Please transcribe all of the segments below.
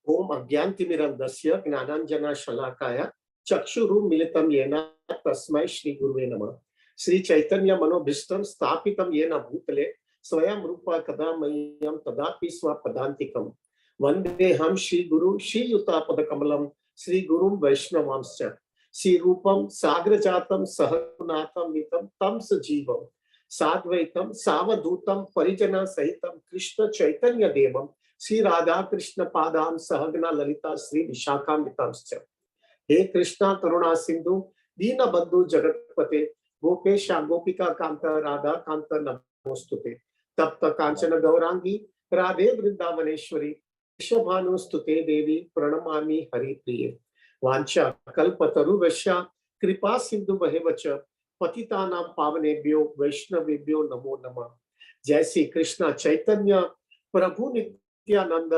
ओम अज्ञानतिमिरन्धस्य ज्ञानाञ्जनशलाकाय चक्षुरुन्मीलितं येन तस्मै श्री गुरुवे नमः। श्री चैतन्य मनोभीष्टं स्थापितं येन भूतले स्वयं रूपा कदा मह्यं तदापि स्वपदान्तिकं वन्देऽहं श्री गुरु श्रीयुतापदकमलं श्री गुरुं वैष्णवांश्च श्री रूपं साग्रजातं सहगुणातं नितं तं सजीवं साद्वैतं सावधूतं परिजन सहितं कृष्ण चैतन्य देवं श्री राधा कृष्ण पादान सहगना ललिता श्री विशाखान्वितांश्च। हे कृष्णा करुणा सिंधु दीन बंधु जगतपते गोपेश गोपिका कांत राधा कांत नमोस्तुते। तप्त कांचन गौरांगी राधे वृंदावनेश्वरी वृषभानुस्तुते देवी प्रणमामि हरिप्रिये। वांछा कल्पतरुभ्यश्च कृपा सिंधु वच पतितानां पावनेभ्यो वैष्णवेभ्यो नमो नमः। जय श्री कृष्ण चैतन्य प्रभु नित्यानंद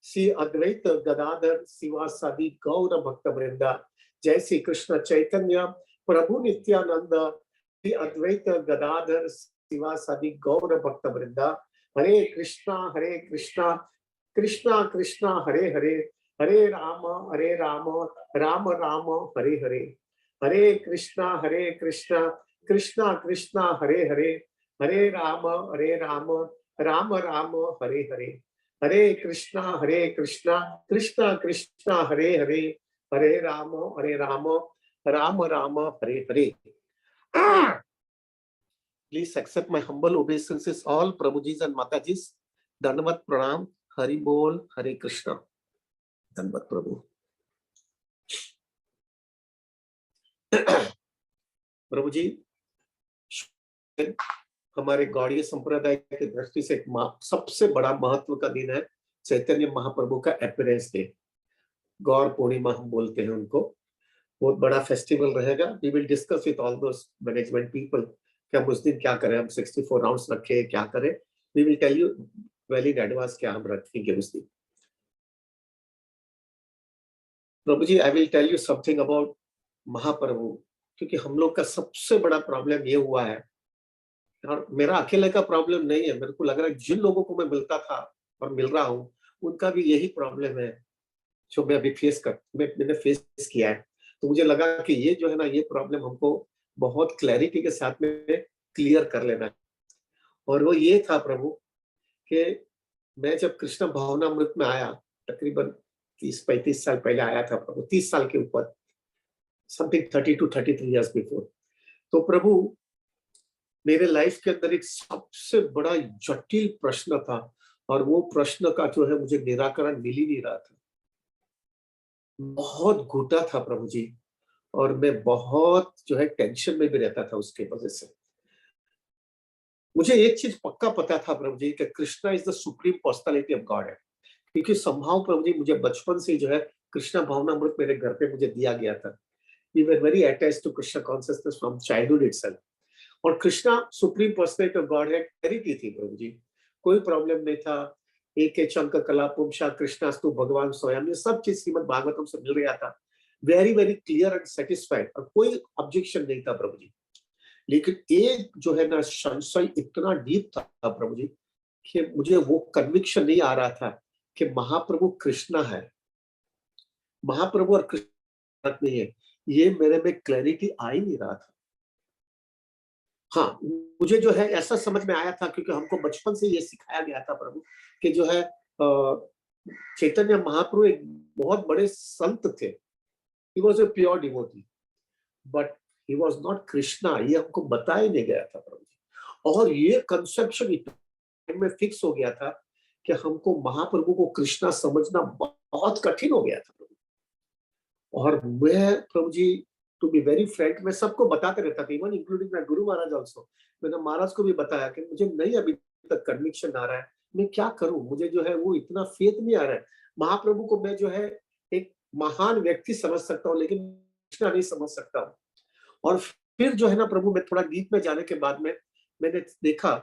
श्री अद्वैत गदाधर शिवासादि गौर भक्त वृंदा। जय श्री कृष्ण चैतन्य प्रभु नित्यानंद श्री अद्वैत गदाधर शिवासादि गौर भक्त वृंदा। हरे कृष्णा कृष्णा कृष्णा हरे हरे, हरे राम राम राम हरे हरे। हरे कृष्णा कृष्णा कृष्णा हरे हरे, हरे राम राम राम हरे हरे। हरे कृष्णा कृष्णा कृष्णा हरे हरे, हरे Ram Ram Ram Hare Hare. Please accept my humble obeisances, all Prabhujis and Matajis. Dandavat Pranam, Hari Bol, Hare Krishna. Dandavat Prabhu. प्रभु जी, हमारे गौड़ीय संप्रदाय की दृष्टि से सबसे बड़ा महत्व का दिन है चैतन्य महाप्रभु का अपीयरेंस डे। गौर पूर्णिमा हम बोलते हैं उनको। बहुत बड़ा फेस्टिवल रहेगा। We will discuss with all those management people कि हम उस दिन क्या करें, हम 64 राउंड्स रखे, क्या करें। We will tell you well in advance क्या हम रखेंगे उस दिन। प्रभु जी, I will tell you something about Mahaprabhu, क्योंकि हम लोग का सबसे बड़ा प्रॉब्लम ये हुआ है, और मेरा अकेले का प्रॉब्लम नहीं है। मेरे को लग रहा है जिन लोगों को मैं मिलता था और मिल रहा हूँ उनका भी यही प्रॉब्लम है जो मैं अभी मैंने फेस किया है। तो मुझे लगा कि ये जो है ना, ये प्रॉब्लम हमको बहुत क्लैरिटी के साथ में क्लियर कर लेना है। और वो ये था प्रभु कि मैं जब कृष्ण भावनामृत में आया, तकरीबन 30-35 साल पहले आया था प्रभु, 30 साल के ऊपर, समथिंग 30 to 33 years बिफोर। तो प्रभु, मेरे लाइफ के अंदर एक सबसे बड़ा जटिल प्रश्न था, और वो प्रश्न का जो है मुझे निराकरण मिल ही नहीं रहा था। बहुत घुटा था प्रभु जी, और मैं बहुत जो है टेंशन में भी रहता था उसके वजह से। मुझे एक चीज पक्का पता था प्रभु जी कि Krishna is the supreme personality of God है, क्योंकि संभव प्रभु जी मुझे बचपन से जो है कृष्णा भावनामृत मेरे घर पे मुझे दिया गया था। We were very attached to Krishna consciousness from childhood itself. और Krishna supreme personality of God है, क्लैरिटी थी प्रभु जी, कोई प्रॉब्लम नहीं था। एक चंक कलापुंसा कृष्णास्तु भगवान स्वयं, ये सब चीज श्रीमद भागवतम से मिल रहा था। Very very clear and satisfied, और कोई ऑब्जेक्शन नहीं था प्रभु जी। लेकिन एक जो है ना, संशय इतना डीप था प्रभु जी कि मुझे वो कन्विक्शन नहीं आ रहा था कि महाप्रभु कृष्णा है, महाप्रभु और कृष्ण नहीं है। ये मेरे में क्लैरिटी आ ही नहीं रहा था। हाँ, मुझे जो है ऐसा समझ में आया था, क्योंकि हमको बचपन से ये सिखाया गया था प्रभु कि जो है चैतन्य महाप्रभु एक बहुत बड़े संत थे। He was a pure devotee, but he was not Krishna. ये हमको बताया नहीं गया था प्रभु जी। और ये कंसेप्शन में फिक्स हो गया था कि हमको महाप्रभु को कृष्णा समझना बहुत कठिन हो गया था प्रभु। और मैं प्रभु ji, to be very Frank, मैं सबको बताते रहता था, even including my Guru Maharaj also. मैंने महाराज को भी बताया कि मुझे नहीं अभी तक कन्विक्शन आ रहा है, मैं क्या करूं, मुझे जो है वो इतना फेथ नहीं आ रहा है। महाप्रभु को मैं जो है एक महान व्यक्ति समझ सकता हूँ, लेकिन कृष्णा नहीं समझ सकता हूँ। और फिर जो है ना प्रभु, मैं थोड़ा डीप में जाने के बाद में मैंने देखा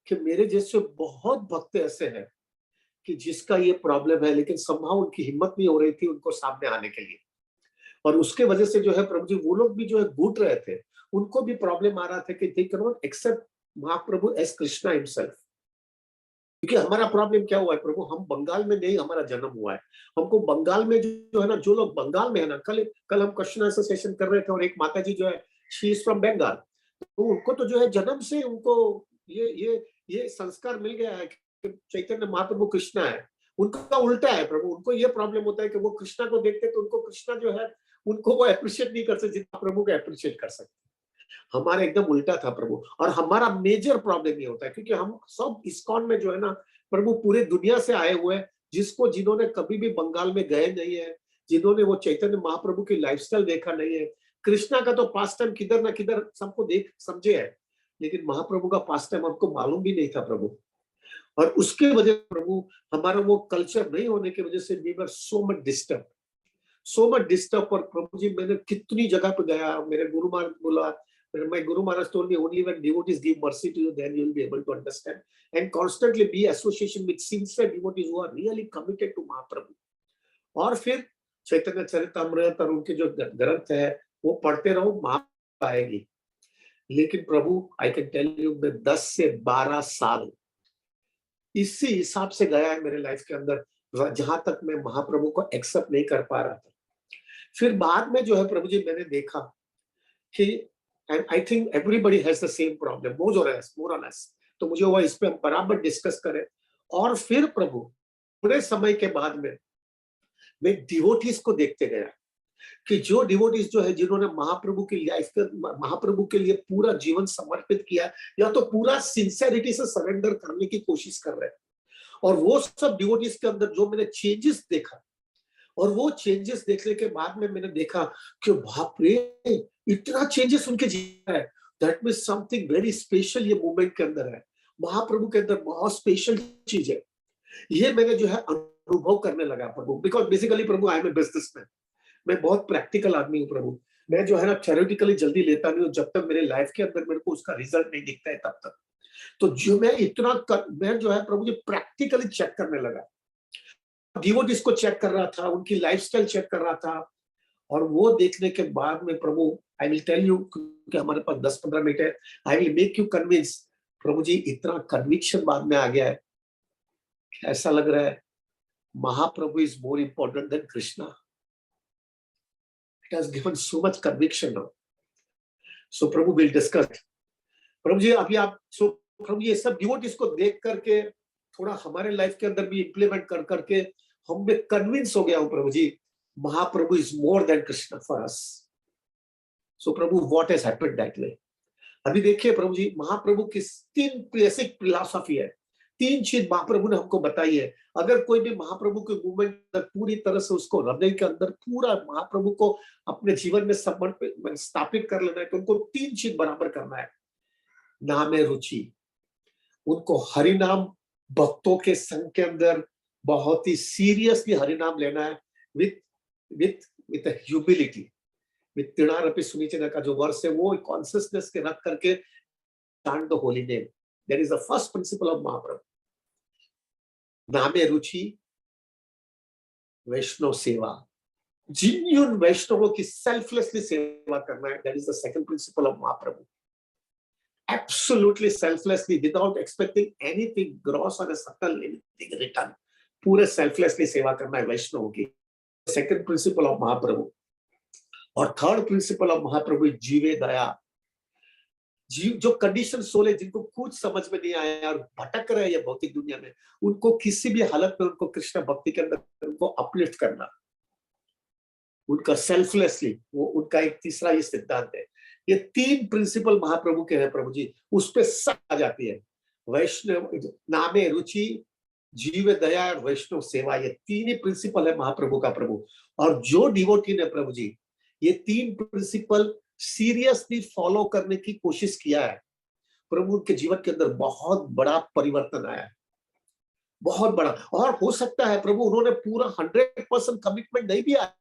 कि मेरे जैसे बहुत भक्त ऐसे हैं कि जिसका ये प्रॉब्लम है, लेकिन संभव उनकी हिम्मत नहीं हो रही थी उनको सामने आने के लिए। और उसके वजह से जो है प्रभु जी, वो लोग भी जो है घुट रहे थे, उनको भी प्रॉब्लम आ रहा था कि they can not accept Mahaprabhu as Krishna himself. क्योंकि हमारा प्रॉब्लम क्या हुआ है प्रभु, हम बंगाल में नहीं हमारा जन्म हुआ है। हमको बंगाल में जो है ना, जो लोग बंगाल में है ना, कल कल हम क्वेश्चन आंसर सेशन कर रहे थे और एक माता जी जो है, शी इज फ्रॉम बंगाल। तो उनको तो जो है जन्म से उनको ये संस्कार मिल गया है कि चैतन्य महाप्रभु कृष्णा है। उनका उल्टा है प्रभु, उनको ये प्रॉब्लम होता है कि वो कृष्णा को देखते तो उनको कृष्णा जो है, उनको वो अप्रिशिएट नहीं कर सकते जितना प्रभु को अप्रिशिएट कर सकते। हमारा एकदम उल्टा था प्रभु। और हमारा मेजर प्रॉब्लम ये होता है क्योंकि हम सब इस्कॉन में जो है ना प्रभु पूरे दुनिया से आए हुए हैं, जिन्होंने कभी भी बंगाल में गए नहीं है, जिन्होंने वो चैतन्य महाप्रभु की लाइफस्टाइल देखा नहीं है। कृष्णा का तो पास टाइम किधर ना किधर सबको देख समझे है, लेकिन महाप्रभु का पास टाइम हमको मालूम भी नहीं था प्रभु। और उसके वजह प्रभु, हमारा वो कल्चर नहीं होने की वजह से we were so much disturb. और प्रभु जी मैंने कितनी जगह पे गया, मेरे गुरु महाराज बोला, my Guru Maharaj told me only when devotees give mercy to you, then you will be able to understand. And constantly be association with sincere devotees who are really committed to Mahaprabhu. और फिर चैतन्य चरितमृत और उनके जो ग्रंथ है वो पढ़ते रहो, महा आएगी। लेकिन प्रभु आई कैन टेल यू, मैं 10 से 12 साल इसी हिसाब से गया है मेरे लाइफ के अंदर, जहां तक मैं महाप्रभु को एक्सेप्ट नहीं कर पा रहा था। फिर बाद में जो है प्रभु जी मैंने देखा कि and I think everybody has the same problem, more or less. तो मुझे हुआ इस पे हम बराबर डिस्कस करें। और फिर प्रभु थोड़े समय के बाद में मैं डिवोटीज को देखते गया कि जो डिवोटीज जो है, जिन्होंने महाप्रभु की लाइफ के महाप्रभु के लिए पूरा जीवन समर्पित किया, या तो पूरा सिंसेरिटी से सरेंडर करने की कोशिश कर रहे हैं। और वो सब डिवोटीज के अंदर जो मैंने चेंजेस देखा, और वो चेंजेस देखने के बाद में मैंने देखा कि बाप रे, इतना चेंजेस उनके जीवन है। That means something very special ये मूवमेंट के अंदर है, महाप्रभु के अंदर बहुत स्पेशल चीज है। ये मैंने जो है अनुभव करने लगा प्रभु, बिकॉज बेसिकली प्रभु आई एम ए बिजनेसमैन। मैं बहुत प्रैक्टिकल आदमी हूँ प्रभु। मैं जो है ना थ्योरेटिकली जल्दी लेता नहीं हूँ, जब तक मेरे लाइफ के अंदर मेरे को उसका रिजल्ट नहीं दिखता है तब तक। तो जो मैं जो है प्रभु जी प्रैक्टिकली चेक करने लगा, डिवोटीज को चेक कर रहा था, उनकी लाइफस्टाइल चेक कर रहा था। और वो देखने के बाद में प्रभु, आई विल टेल यू, क्योंकि हमारे पास 10-15 मिनट है, I will make you convince. प्रभु जी इतना कन्विक्शन बाद में आ गया है, ऐसा लग रहा है Mahaprabhu is more important than Krishna. It has given so much conviction now. So प्रभु विल डिस्कस। प्रभु जी अभी आप प्रभु ये सब डिवोटीज को देख करके थोड़ा हमारे लाइफ के अंदर भी इंप्लीमेंट कर करके हम में कन्विंस हो गया हूं प्रभु जी, Mahaprabhu is more than Krishna for us. So प्रभु what has happened that way. अभी देखिए प्रभु जी, महाप्रभु की 3 बेसिक फिलॉसफी है, 3 चीज महाप्रभु ने हमको बताई है। अगर कोई भी महाप्रभु के मूवमेंट पूरी तरह से उसको हृदय के अंदर पूरा महाप्रभु को अपने जीवन में समर्पित स्थापित कर लेना है, तो उनको 3 चीज बराबर करना है। नाम है रुचि, उनको हरिनाम भक्तों के संग के अंदर बहुत ही सीरियसली हरिनाम लेना है, with with with humility, with तृणारपि सुनिचना का जो वर्ष है वो कॉन्शियसनेस के रख करके chant the holy name. That is the first principle of Mahaprabhu. नामे रुचि, वैष्णव सेवा, जिन्यून वैष्णवों की सेल्फलेसली सेवा करना है। That is the second principle of Mahaprabhu. Absolutely selflessly, without expecting anything gross or a subtle anything in return, पूरे selflessly सेवा करना है वैष्णव की। सेकंड प्रिंसिपल ऑफ महाप्रभु। और थर्ड प्रिंसिपल ऑफ महाप्रभु जीवे दया। जीव जो कंडीशन सोल है, जिनको कुछ समझ में नहीं आया और भटक रहे हैं भौतिक दुनिया में, उनको किसी भी हालत में उनको कृष्ण भक्ति के अंदर उनको अपलिफ्ट करना, उनका सेल्फलेसली, वो उनका एक तीसरा ये सिद्धांत है। ये 3 प्रिंसिपल महाप्रभु के हैं प्रभु जी, उस पे सब आ जाती है। वैष्णव नामे रुचि, जीव दया और वैष्णव सेवा, ये 3 ही प्रिंसिपल है महाप्रभु का प्रभु। और जो डिवोटी ने प्रभु जी ये 3 प्रिंसिपल सीरियसली फॉलो करने की कोशिश किया है, प्रभु के जीवन के अंदर बहुत बड़ा परिवर्तन आया है, बहुत बड़ा। और हो सकता है प्रभु उन्होंने पूरा 100% कमिटमेंट नहीं भी आया,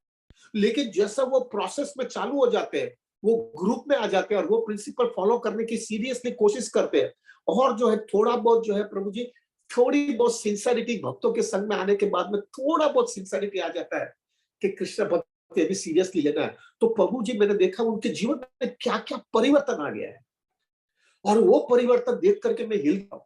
लेकिन जैसा वो प्रोसेस में चालू हो जाते हैं, वो ग्रुप में आ जाते हैं और वो प्रिंसिपल फॉलो करने की सीरियसली कोशिश करते हैं। और जो है थोड़ा बहुत जो है प्रभु जी, थोड़ी बहुत सिंसियरिटी भक्तों के संग में आने के बाद में थोड़ा बहुत सिंसियरिटी आ जाता है कि कृष्ण भक्ति अभी सीरियसली लेना है। तो प्रभु जी मैंने देखा उनके जीवन में क्या क्या परिवर्तन आ गया है, और वो परिवर्तन देख करके मैं हिल गया।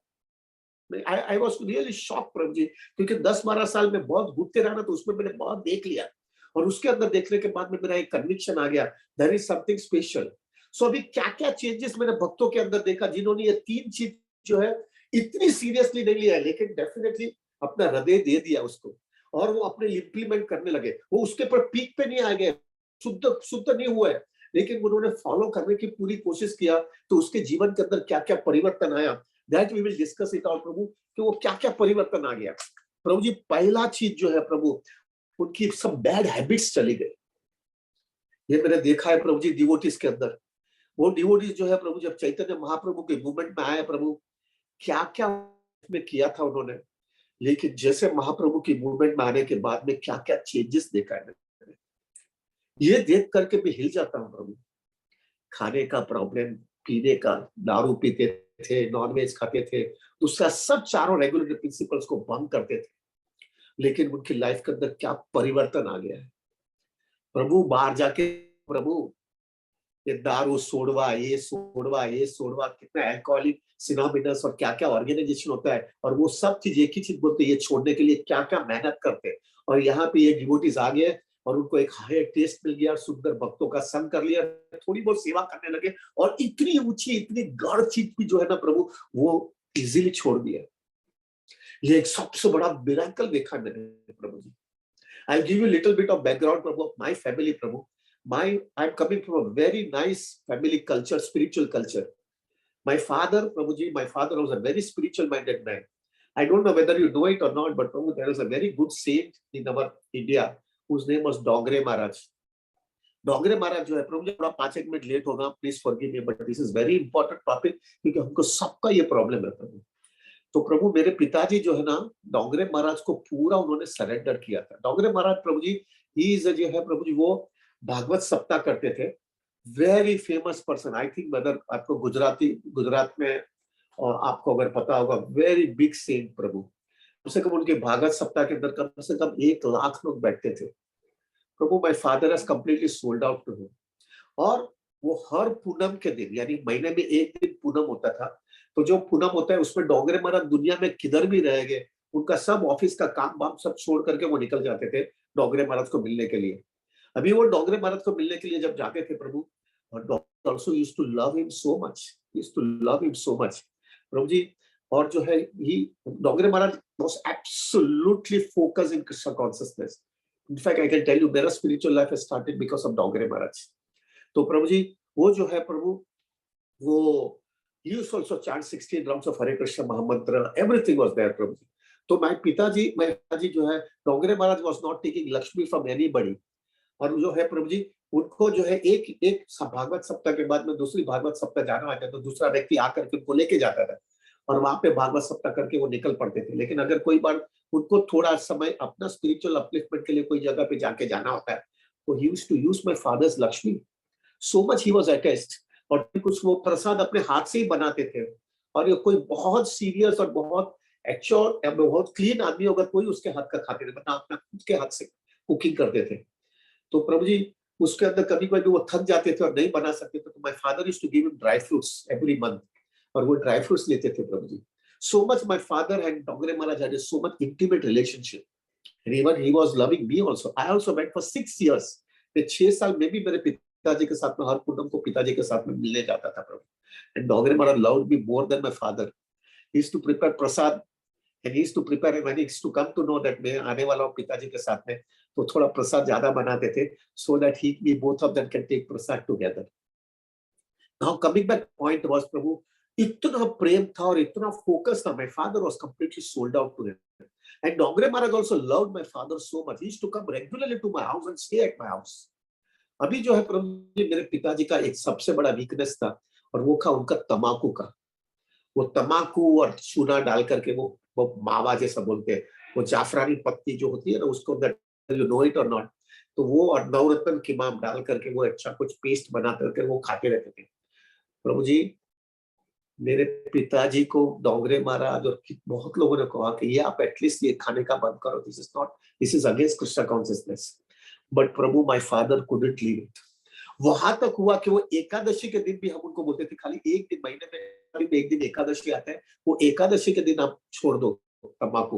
आई वॉज रियली शॉक प्रभु जी, क्योंकि 10-12 साल में बहुत घूमते रहना, तो उसमें मैंने बहुत देख लिया, और उसके अंदर देखने के बाद में मेरा एक कन्विक्शन आ गया, देयर इज समथिंग स्पेशल। सो अभी क्या क्या चेंजेस मैंने भक्तों के अंदर देखा, जिन्होंने ये तीन चीज जो है इतनी सीरियसली नहीं लिया है, लेकिन डेफिनेटली अपना हृदय दे दिया उसको, और वो अपने इम्प्लीमेंट करने लगे। वो उसके पर पीक पे नहीं आ गए, शुद्ध शुद्ध नहीं हुए, लेकिन उन्होंने फॉलो करने की पूरी कोशिश किया, तो उसके जीवन के अंदर क्या क्या परिवर्तन आया, that we will discuss it out प्रभु, कि वो क्या क्या परिवर्तन आ गया। प्रभु जी, पहला चीज जो है प्रभु, उनकी सब बैड हैबिट्स चली गई। ये मैंने देखा है प्रभु जी डिवोटीज के अंदर। वो डिवोटीज जो है प्रभु, जब चैतन्य महाप्रभु के मूवमेंट में आए प्रभु, क्या क्या में किया था उन्होंने, लेकिन जैसे महाप्रभु की मूवमेंट में आने के बाद में क्या क्या चेंजेस देखा है मैंने, ये देख करके भी हिल जाता हूँ प्रभु। खाने का प्रॉब्लम, पीने का, दारू पीते थे, नॉनवेज खाते थे, दूसरा सब चारों रेगुलेटरी प्रिंसिपल्स को भंग करते थे, लेकिन उनकी लाइफ के अंदर क्या परिवर्तन आ गया है प्रभु। बाहर जाके प्रभु, ये दारू सोड़वा, ये सोड़वा, कितना अल्कोहलिक सिनोमिनस और क्या क्या ऑर्गेनाइजेशन होता है, और वो सब चीज एक ही चीज बोलते हैं, ये छोड़ने के लिए क्या क्या मेहनत करते हैं। और यहाँ पे ये डिवोटीज आ गए, और उनको एक हायर टेस्ट मिल गया, सुंदर भक्तों का संग कर लिया, थोड़ी बहुत सेवा करने लगे, और इतनी ऊंची, इतनी गढ़ चीज भी जो है ना प्रभु, वो इजीली छोड़ दिया। ये एक सबसे बड़ा मिरेकल देखा मैंने प्रभु जी। I'll give you a little bit of background Prabhu, of my family Prabhu. I'm coming from a very nice family culture, spiritual culture. My father, Prabhuji, my father was a very spiritual minded man. I don't know whether you know it or not, but Prabhu, there is a very good saint in our India whose name was Dongre Maharaj. Dongre Maharaj जो है प्रभु जी, थोड़ा 5-1 minute late होगा, please forgive me, but this is very important topic, क्योंकि हमको सबका ये problem है प्रभु। तो प्रभु, मेरे पिताजी जो है ना, डोंगरे महाराज को पूरा उन्होंने सरेंडर किया था। डोंगरे महाराज प्रभु जी, ही इज जो है प्रभु जी, वो भागवत सप्ताह करते थे, very famous person. I think अगर आपको गुजरात में, और आपको अगर पता होगा, वेरी बिग सेंट प्रभु। कम से कम उनके भागवत सप्ताह के अंदर कम से कम 1 लाख लोग बैठते थे प्रभु। My father has completely sold out to him, और वो हर पूनम के दिन, यानी महीने में एक दिन पूनम होता था, तो जो पूनम होता है उसमें डोंगरे महाराज दुनिया में किधर भी रहेंगे, उनका सब ऑफिस का काम वाम सब छोड़ करके वो निकल जाते थे डोंगरे महाराज को मिलने के लिए। अभी वो डोंगरे महाराज को मिलने के लिए जब जाते थे प्रभु, और doctor also used to love him so much, used to love him so much प्रभु जी। और जो है, he Dongre Maharaj was absolutely focused in Krishna consciousness. In fact I can tell you, मेरा spiritual life has started because of Dongre Maharaj. तो प्रभु जी, वो जो है प्रभु, वो he used to also chant 16 rounds of Hare Krishna Mahamantra, everything was there प्रभु जी। तो my पिताजी जो है, डोंगरे महाराज was not taking Lakshmi from anybody, और जो है प्रभु जी, उनको जो है एक एक भागवत सप्ताह के बाद में दूसरी भागवत सप्ताह जाना होता, तो दूसरा व्यक्ति आकर के उनको लेके जाता था, और वहां पे भागवत सप्ताह करके वो निकल पड़ते थे। लेकिन अगर कोई बार उनको थोड़ा समय अपना स्पिरिचुअल अपलिफ्टमेंट के लिए कोई जगह पे जाके जाना होता है, तो he used to use my father's Lakshmi, so much he was attached। और कुछ वो प्रसाद अपने हाथ से ही बनाते थे, और ये कोई बहुत सीरियस और बहुत एच्योर, बहुत क्लीन आदमी होगा, कोई उसके हाथ का खाते थे, वरना अपना खुद के हाथ से कुकिंग करते थे। तो प्रभु जी, उसके अंदर कभी कभी वो थक जाते थे और नहीं बना सकते थे, तो my father used to give him dry fruits every month, और वो ड्राई फ्रूट्स लेते थे प्रभु जी। So much my father and Dongre Maharaj had so much intimate relationship, and even he was loving me also। I also went for 6 years। ये 6 साल में भी मेरे पिताजी के साथ में, हर पूनम को पिताजी के साथ में मिलने जाता था प्रभु। And Dongre Maharaj loved me more than my father। He used to prepare prasad, and he used to prepare, and when he used to come to know that मैं आने वाला हूँ पिताजी के साथ में, तो थोड़ा प्रसाद ज्यादा बनाते थे, so that we both of them can take prasad together। Now coming back point was प्रभु, इतना प्रेम था और इतना फोकस था, my father was completely sold out to him। And Dongre Maharaj also loved my father so much, he used to come regularly to my house and stay at my house। अभी जो है प्रभु जी, मेरे पिताजी का एक सबसे बड़ा वीकनेस था, और वो था उनका तमाकू का। वो तमाकू और चूना डाल करके, वो मावा जैसा बोलते हैं, वो जाफरानी पत्ती जो होती है ना, उसको अंदर, यू नो इट और नॉट, तो वो और नवरत्न की माम डाल करके वो अच्छा कुछ पेस्ट बना करके वो खाते रहते थे प्रभु जी। मेरे पिताजी को डोंगरे महाराज और बहुत लोगों ने कहा कि ये आप एटलीस्ट ये खाने का बंद करो, this is against Krishna consciousness, but Prabhu my father couldn't leave it. वहां तक हुआ कि वो एकादशी के दिन भी हम उनको बोलते थे, खाली एक दिन महीने में दिन में एक दिन एकादशी आता है, वो एकादशी के दिन आप छोड़ दो तंबाकू।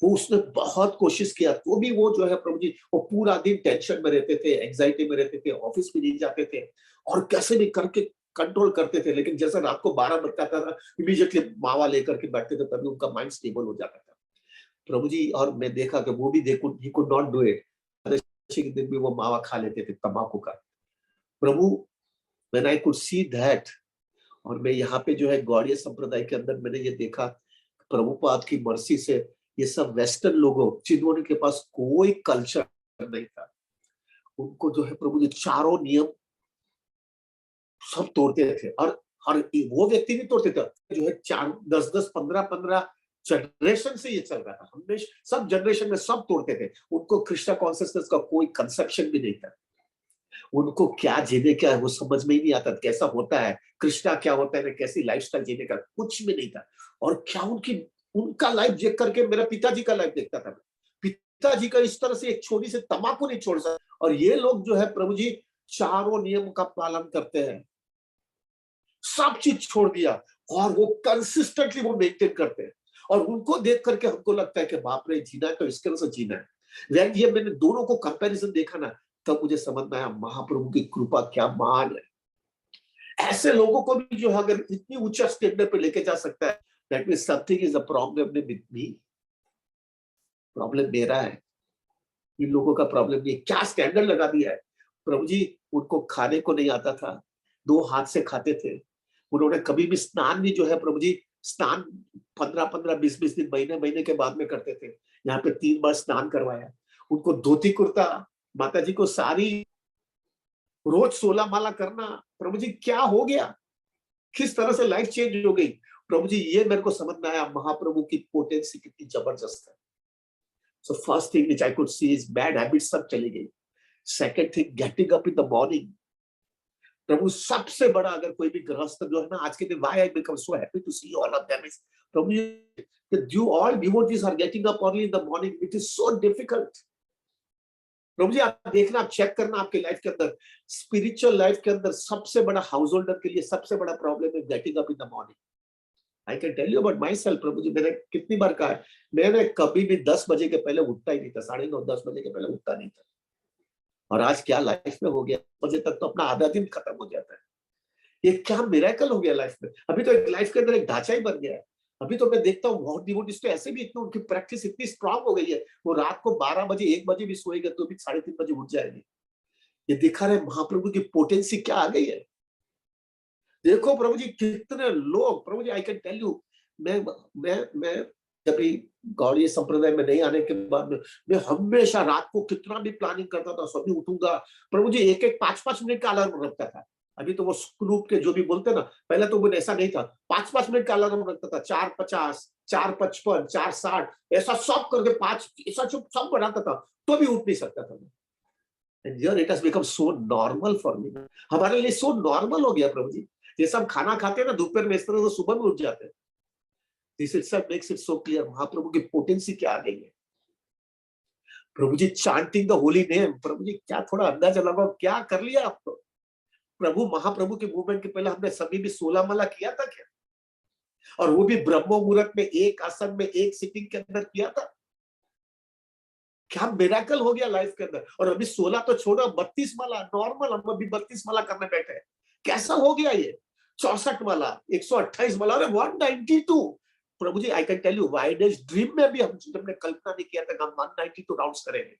वो उसने बहुत कोशिश किया, तो भी वो जो है प्रभु जी, वो पूरा दिन टेंशन में रहते थे, एंजाइटी में रहते थे, ऑफिस में नहीं जाते थे और कैसे भी करके कंट्रोल करते थे। लेकिन जैसे रात को 12 बजता था, इमीडिएटली मावा लेकर के बैठते थे, तभी उनका माइंड स्टेबल हो जाता था। प्रभु जी, और मैं देखा कि वो भी he could not do it. Ekadashi के दिन भी वो मावा खा लेते थे तंबाकू का। प्रभु, when I could see that, और मैं यहाँ पे जो है गौड़ीय संप्रदाय के अंदर मैंने ये देखा, प्रभुपाद की मर्सी से ये सब वेस्टर्न लोगों, जिन्होंने के पास कोई कल्चर नहीं था, उनको जो है प्रभु जी चारों नियम सब तोड़ते थे। और वो व्यक्ति नहीं तोड़ते थे, जो है 4 10 10 15 15 जनरेशन से ये चल रहा था, हमेशा सब जनरेशन में सब तोड़ते थे। उनको कृष्णा कॉन्सियसनेस का कोई कंसेप्शन भी नहीं था। उनको क्या जीने का है वो समझ में ही नहीं आता, कैसा होता है कृष्णा, क्या होता है, कैसी लाइफस्टाइल जीने का कुछ भी नहीं था। और क्या उनका लाइफ देख करके मेरा पिताजी का लाइफ देखता था। पिताजी का इस तरह से एक छोटी से तंबाकू नहीं छोड़ सकता, और ये लोग जो है प्रभु जी चारों नियम का पालन करते हैं, सब चीज छोड़ दिया और वो कंसिस्टेंटली वो मेंटेन करते हैं। और उनको देख करके हमको लगता है कि बाप रे, जीना है तो इस तरह से जीना है। ये मैंने दोनों को कंपैरिजन देखा ना, तब मुझे समझ में आया महाप्रभु की कृपा क्या महान है। ऐसे लोगों को भी जो है अगर इतनी ऊंचा स्टैंडर्ड पे लेके जा सकता है, that means something is a problem with me. Problem मेरा है, इन लोगों का प्रॉब्लम नहीं। क्या स्टैंडर्ड लगा दिया है प्रभु जी। उनको खाने को नहीं आता था, 2 हाथ से खाते थे। उन्होंने कभी भी स्नान नहीं जो है प्रभु जी, स्नान 15 15 20 20 दिन, महीने महीने के बाद में करते थे। यहाँ पे 3 बार स्नान करवाया। उनको धोती कुर्ता, माता जी को साड़ी, रोज 16 माला करना। प्रभु जी क्या हो गया, किस तरह से लाइफ चेंज हो गई। प्रभु जी ये मेरे को समझ में आया महाप्रभु की पोटेंसी कितनी जबरदस्त है। So first thing which I could see is bad habits सब चली गई। Second thing, getting up in the morning. प्रभु सबसे बड़ा, अगर कोई भी गृहस्थ जो है ना आज के दिन, why I become so happy to see all of them is प्रभु जी, you all devotees are getting up early in the morning, it is so difficult। प्रभु जी आप देखना, आप चेक करना आपके लाइफ के अंदर, स्पिरिचुअल लाइफ के अंदर सबसे बड़ा हाउस होल्डर के लिए सबसे बड़ा प्रॉब्लम है getting up in the morning. I can tell you about myself. प्रभु जी मैंने कितनी बार कहा है, मैंने कभी भी 10 बजे के पहले उठता ही नहीं था, 9:30 10 बजे के पहले उठता नहीं था। और आज क्या लाइफ में हो गया, बजे तक तो अपना आधा दिन खत्म हो जाता है। ये क्या मिरेकल हो गया लाइफ में। अभी तो एक लाइफ के अंदर एक ढांचा ही बन गया है। अभी तो मैं देखता हूँ बहुत डिवोटीज तो ऐसे भी इतने, उनकी प्रैक्टिस इतनी स्ट्रांग हो गई है, वो रात को 12 बजे 1 बजे भी सोएगा तो भी 3:30 बजे उठ जाएंगे। ये दिखा रहे महाप्रभु की पोटेंसी क्या आ गई है। देखो प्रभु जी कितने लोग, प्रभु जी आई कैन टेल यू, मैं जब भी गौड़ीय संप्रदाय में नहीं आने के बाद में मैं हमेशा रात को कितना भी प्लानिंग करता था, सभी उठूंगा। प्रभु जी एक एक 5 5 मिनट का अलार्म रखता था। अभी तो वो स्क्रूप के जो भी बोलते ना, पहले तो वो ऐसा नहीं था। 5 5 मिनट का अलार्म रखता था, 4:50 4:55 4:60 ऐसा सब करके 5 ऐसा सब बनाता था, तो भी उठ नहीं सकता था मैं। And here it has become so normal for me। हमारे लिए सो नॉर्मल हो गया प्रभु जी। जैसे हम खाना खाते हैं ना दोपहर में, इस तरह से सुबह में उठ जाते हैं। This itself makes it so clear Mahaprabhu की पोटेंसी क्या आ गई है। प्रभु जी चांटिंग द होली नेम, प्रभु जी क्या थोड़ा अंदाजा लगाओ क्या कर लिया आप तो। प्रभु महाप्रभु के मूवमेंट के पहले हमने सभी भी 16 माला किया था क्या, और वो भी ब्रह्म मुहूर्त में एक आसन में एक सिटिंग के अंदर किया था। क्या मिरेकल हो गया लाइफ के अंदर। और अभी 16 तो छोड़ो, 32 माला नॉर्मल, हम अभी 32 माला करने बैठे हैं। कैसा हो गया ये 64 माला 128 माला, अरे 192। प्रभु जी I can tell you, widest dream में भी हमने कल्पना नहीं किया था कि हम 192 राउंड्स करेंगे।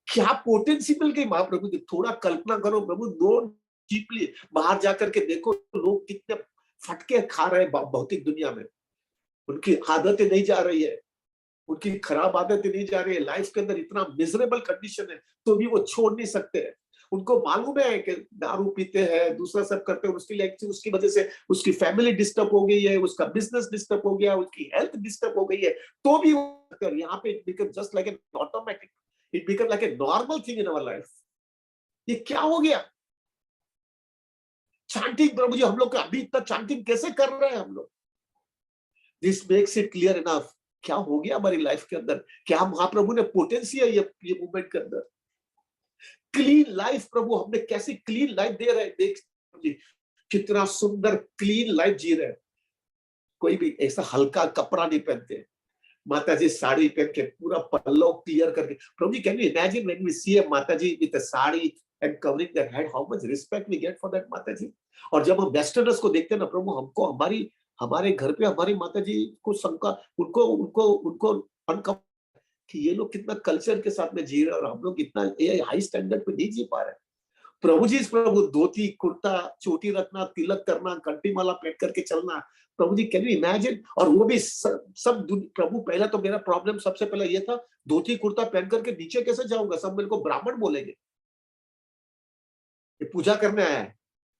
क्या पोटेंसी मिल गई महाप्रभु की। थोड़ा कल्पना करो प्रभु, दो डीपली बाहर जाकर के देखो लोग कितने फटके खा रहे हैं भौतिक दुनिया में। उनकी आदतें नहीं जा रही है, उनकी खराब आदतें नहीं जा रही है, लाइफ के अंदर इतना मिजरेबल कंडीशन है तो भी वो छोड़ नहीं सकते हैं। उनको मालूम है कि दारू पीते हैं, दूसरा सब करते हैं, उसकी वजह से उसकी फैमिली डिस्टर्ब हो गई है, उसका बिजनेस डिस्टर्ब हो गया, उसकी हेल्थ डिस्टर्ब हो गई है, तो भी वो यहाँ पे it become just like an automatic, it become like a normal thing in our life. ये क्या हो गया। चैंटिंग प्रभु जी, हम लोग अभी इतना चैंटिंग कैसे कर रहे हैं हम लोग। This makes it clear enough क्या हो गया हमारी लाइफ के अंदर। क्या महाप्रभु ने पोटेंसी है ये मूवमेंट के अंदर। क्लीन लाइफ प्रभु, हमने कैसी क्लीन लाइफ दे रहे हैं। देख जी कितना सुंदर क्लीन लाइफ जी रहे हैं, कोई भी ऐसा हल्का कपड़ा नहीं पहनते, माता जी साड़ी पहन के पूरा पल्लो क्लियर करके। Prabhu ji, can you imagine when we see a mata ji with a sari and covering their head, how much respect we get for that mata ji. और जब हम वेस्टर्नर्स को देखते हैं ना प्रभु, हमको हमारी हमारे घर पे हमारी माता जी को शंका, उनको उनको उनको अनकम कि ये लोग कितना कल्चर के साथ में जी रहे हैं और हम लोग इतना ये हाई स्टैंडर्ड पे नहीं जी पा रहे हैं। प्रभु जी, प्रभु धोती कुर्ता चोटी रखना, तिलक करना, कंठी माला पहन करके चलना, प्रभु जी कैन यू इमेजिन। और वो भी प्रभु, पहला तो मेरा प्रॉब्लम सबसे पहले ये था, धोती कुर्ता पहन करके नीचे कैसे जाऊंगा, सब मेरे को ब्राह्मण बोलेंगे, ये पूजा करने आया है।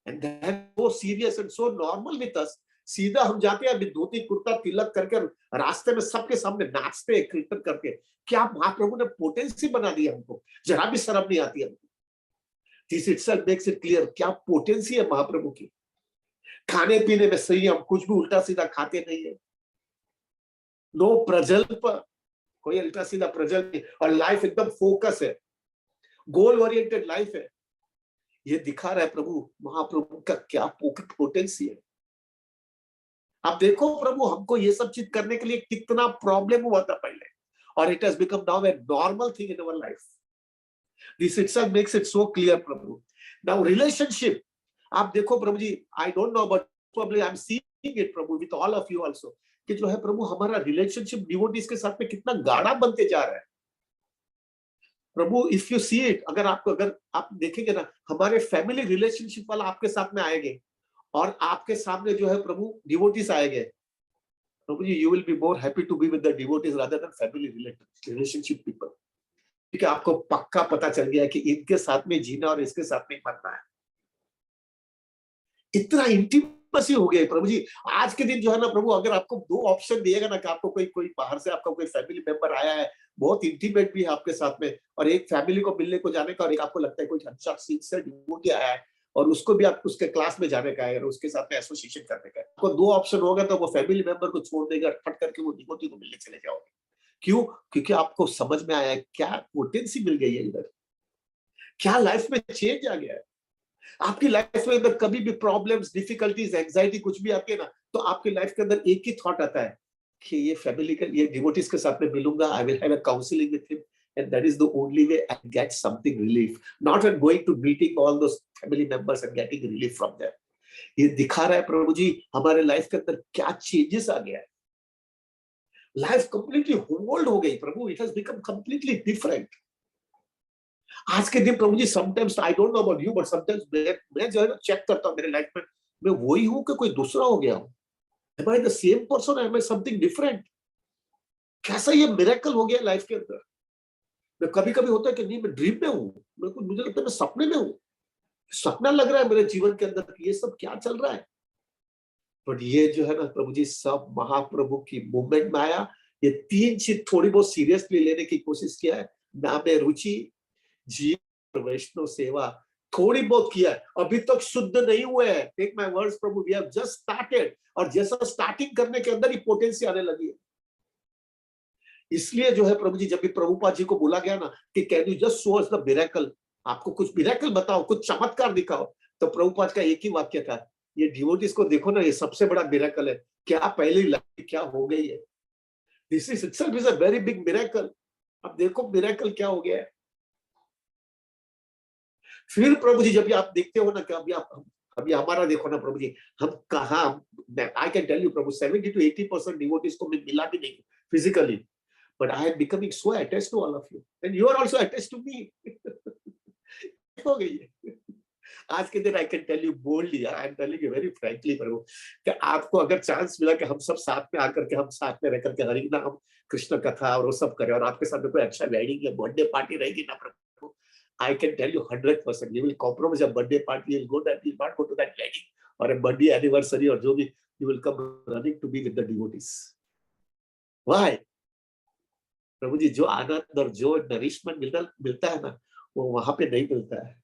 And that so serious and so normal with us. सीधा हम जाते हैं धोती कुर्ता तिलक करके, रास्ते में सबके सामने नाचते हैं कीर्तन करके। क्या महाप्रभु ने पोटेंसी बना दी हमको, जरा भी शर्म नहीं आती हमको। This itself makes it clear क्या पोटेंसी है महाप्रभु की। खाने पीने में संयम, कुछ भी उल्टा सीधा खाते नहीं है, नो प्रजल्प, कोई उल्टा सीधा प्रजल्प नहीं, और लाइफ एकदम फोकस है, गोल ओरिएंटेड लाइफ है। ये दिखा रहा है प्रभु, महाप्रभु का क्या पोटेंसी है। आप देखो प्रभु, हमको ये सब चीज करने के लिए कितना प्रॉब्लम हुआ था पहले, और it has become now a normal thing in our life. This itself makes it so clear Prabhu. Now relationship, आप देखो प्रभु जी, I don't know but probably I'm seeing it Prabhu with all of you also, कि जो है प्रभु हमारा relationship devotees के साथ में कितना गाढ़ा बनते जा रहा है प्रभु। इफ यू सी इट, अगर आप देखेंगे ना, हमारे फैमिली रिलेशनशिप वाला आपके साथ में आएंगे और आपके सामने जो है प्रभु डिवोटीज आएंगे, Prabhu ji, you will be more happy to be with the devotees rather than family relationship people, क्योंकि आपको पक्का पता चल गया है कि इनके साथ में जीना और इसके साथ में मरना है। इतना इंटीमेसी हो गया प्रभु जी। आज के दिन जो है ना प्रभु, अगर आपको दो ऑप्शन दिएगा ना कि आपको कोई बाहर से आपका कोई फैमिली मेंबर आया है, बहुत इंटीमेट भी है आपके साथ में, और एक फैमिली को मिलने को जाने का, और एक आपको लगता है कोई अच्छा सिंसियर डिवोटी आया है और उसको भी आप उसके क्लास में जाने का है और उसके साथ में एसोसिएशन करने का है, आपको दो ऑप्शन होगा, तो वो फैमिली मेंबर को छोड़ देगा, फट करके वो डिवोटी को मिलने चले जाओगे। क्यों? क्योंकि आपको समझ में आया है क्या पोटेंसी मिल गई है इधर, क्या लाइफ में चेंज आ गया है। आपकी लाइफ में अगर कभी भी प्रॉब्लम्स, डिफिकल्टीज, एंजाइटी कुछ भी आती है ना, तो आपकी लाइफ के अंदर एक ही थॉट आता है कि ये फैमिली के, ये डिवोटीज के साथ में मिलूंगा, I will have a counselling with him, and that is the only way I get something relief, not at going to meeting all those family members and getting relief from them. ये दिखा रहा है प्रभु जी हमारे life के अंदर क्या changes आ गया है। लाइफ कंप्लीटली होल्ड हो गई Prabhu, it has become completely different. आज के दिन प्रभु ji, sometimes I don't know about you, but sometimes मैं जो है ना चेक करता हूँ मेरे लाइफ में, मैं वही हूँ कि कोई दूसरा हो गया हूँ। Am I the same person or am I something different? कैसा ये मिरेकल हो गया लाइफ के अंदर। मैं कभी कभी होता है कि नहीं, मैं ड्रीम में हूँ, मुझे लगता है मैं सपने में हूँ, सपना लग रहा है मेरे जीवन के अंदर कि ये सब क्या चल रहा है। बट ये जो है ना प्रभु जी, सब महाप्रभु की मूवमेंट में आया। ये तीन चीज थोड़ी बहुत सीरियसली लेने की कोशिश किया है, नाम है रुचि, जीव, वैष्णव सेवा, थोड़ी बहुत किया है, अभी तक शुद्ध नहीं हुए हैं। टेक माय वर्ड्स प्रभु, वी हैव जस्ट स्टार्टेड, और जैसा स्टार्टिंग करने के अंदर ही पोटेंसी आने लगी है। इसलिए जो है प्रभु जी, जब भी प्रभुपाद जी को बोला गया ना कि can you just show us the miracle, आपको कुछ मिरेकल बताओ, कुछ चमत्कार दिखाओ, तो प्रभुपाद का एक ही वाक्य था, ये डिवोटीज को देखो ना, ये सबसे बड़ा मिरेकल है, क्या पहली लाइफ क्या हो गई है। This is itself is a very big miracle. अब देखो मिरेकल क्या हो गया है। फिर प्रभु जी, जब भी आप देखते हो ना कि अभी हमारा देखो ना प्रभु जी, हम कहा, I can tell you Prabhu, 70 to 80% devotees को मैं मिला भी नहीं physically, but I am becoming so attached to all of you and you are also attached to me. हो गई है। आज के दिन I can tell you boldly, I am telling you very frankly Prabhu, कि आपको अगर चांस मिला कि हम सब साथ में आकर के, हम साथ में रह करके हरि नाम, कृष्ण कथा और वो सब करें, और आपके साथ में कोई अच्छा वेडिंग या बर्थडे पार्टी रहेगी ना प्रभु, I can tell you 100%, you will compromise a birthday party, you'll go that, you'll not go to that wedding or a birthday anniversary or जो भी, you will come running to be with the devotees. Why? प्रभु जी, जो आनंद और जो nourishment मिलता है ना, वो वहां पे नहीं मिलता है।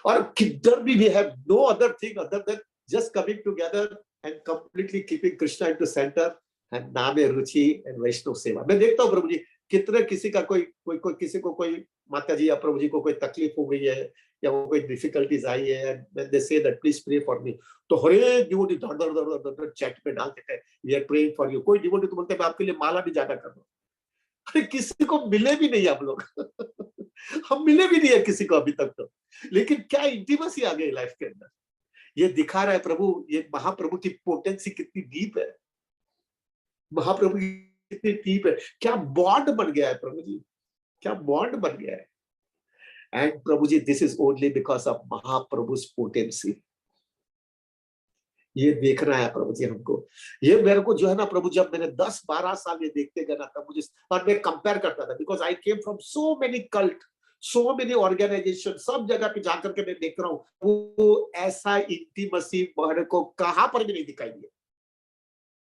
और किधर भी we have no other thing other than just coming together and completely keeping Krishna into center and नाम है रुचि and वैष्णव सेवा। मैं देखता हूँ प्रभु जी, कितने किसी का कोई किसी को कोई माता जी या प्रभु जी को कोई तकलीफ हो गई है, या वो कोई डिफिकल्टीज आई है, when they say that please pray for me, तो हर एक डिवोटी धड़ धड़ धड़ धड़ धड़ चैट पे डाल देते हैं we are praying for you. कोई डिवोटी तो बोलते हैं मैं आपके लिए माला भी ज्यादा कर रहा हूं। अरे किसी को मिले भी नहीं हम लोग हम मिले भी नहीं है किसी को अभी तक तो, लेकिन क्या इंटीमेसी आ गई लाइफ के अंदर। ये दिखा रहा है प्रभु, ये महाप्रभु की पोटेंसी कितनी डीप है, महाप्रभु की कितनी डीप है, क्या बॉन्ड बन गया है प्रभु जी, क्या बॉन्ड बन गया है। एंड प्रभु जी this is only because of Mahaprabhu potency. ये देखना है प्रभु जी हमको। ये मेरे को जो है ना प्रभु, जब मैंने 10-12 साल ये देखते गए ना, तब मुझे, और मैं कंपेयर करता था, because I came from so many cult, so many organisation, सब जगह पे जाकर के मैं देख रहा हूँ वो ऐसा इंटीमेसी मेरे को कहां पर भी नहीं दिखाई दिया।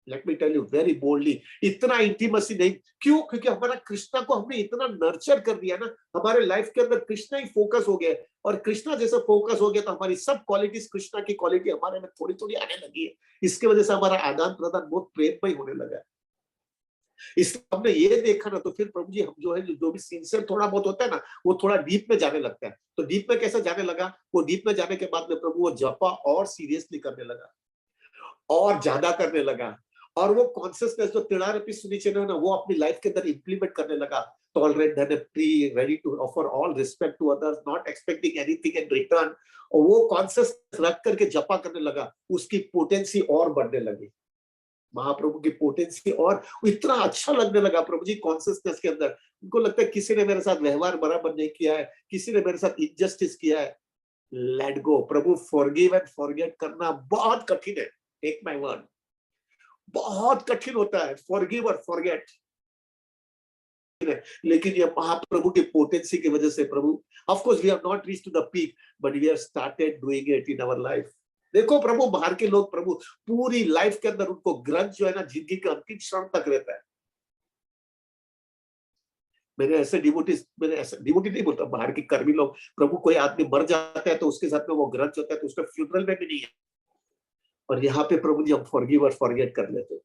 Let me tell you very boldly, इतना इंटीमेसी नहीं। क्यों? क्योंकि हमारा कृष्णा को हमने इतना नर्चर कर दिया ना, हमारे लाइफ के अंदर कृष्णा ही फोकस हो गया, और कृष्णा जैसे फोकस हो गया तो हमारी सब क्वालिटीज, कृष्णा की क्वालिटी हमारे में थोड़ी थोड़ी आने लगी है। इसके वजह से हमारा आदान प्रदान बहुत प्रेममय होने लगा है। इसलिए हमने ये देखा ना, तो फिर प्रभु जी हम जो है, जो भी सिंसियर थोड़ा बहुत होता है ना, वो थोड़ा डीप में जाने लगता है। तो डीप में कैसे जाने लगा? वो डीप में जाने के बाद में प्रभु वो जपा और सीरियसली करने लगा, और ज्यादा करने लगा, और वो कॉन्सियसनेस जो तिड़ारपी सुनिश्चित है ना, वो अपनी लाइफ के अंदर इंप्लीमेंट करने लगा। Tolerate then free, ready to offer all respect to others, not expecting anything in return. और वो कॉन्सियस रख करके जपा करने लगा, उसकी पोटेंसी और बढ़ने लगी, महाप्रभु की पोटेंसी, और इतना अच्छा लगने लगा प्रभु जी कॉन्सियसनेस के अंदर। उनको लगता है किसी ने मेरे साथ व्यवहार बराबर नहीं किया है, किसी ने मेरे साथ इनजस्टिस किया है, let go. Prabhu forgive and forget करना बहुत कठिन है, टेक माय वर्ड, बहुत कठिन होता है फॉरगिव और फॉरगेट। लेकिन ये महाप्रभु की पोटेंसी की वजह से Prabhu, of course we have not reached to the peak, but we have started doing it in our life. देखो प्रभु, बाहर के लोग प्रभु पूरी लाइफ के अंदर उनको ग्रंथ जो है ना, जिंदगी के अंतिम क्षण तक रहता है। मैंने ऐसे डिवोटी नहीं बोलता, बाहर के कर्मी लोग, प्रभु कोई आदमी मर जाता है तो उसके साथ में वो ग्रंथ होता है, तो उसका फ्यूनरल में भी नहीं है। और यहाँ पे प्रभु जी हम फॉरगिव और फॉरगेट कर लेते हैं।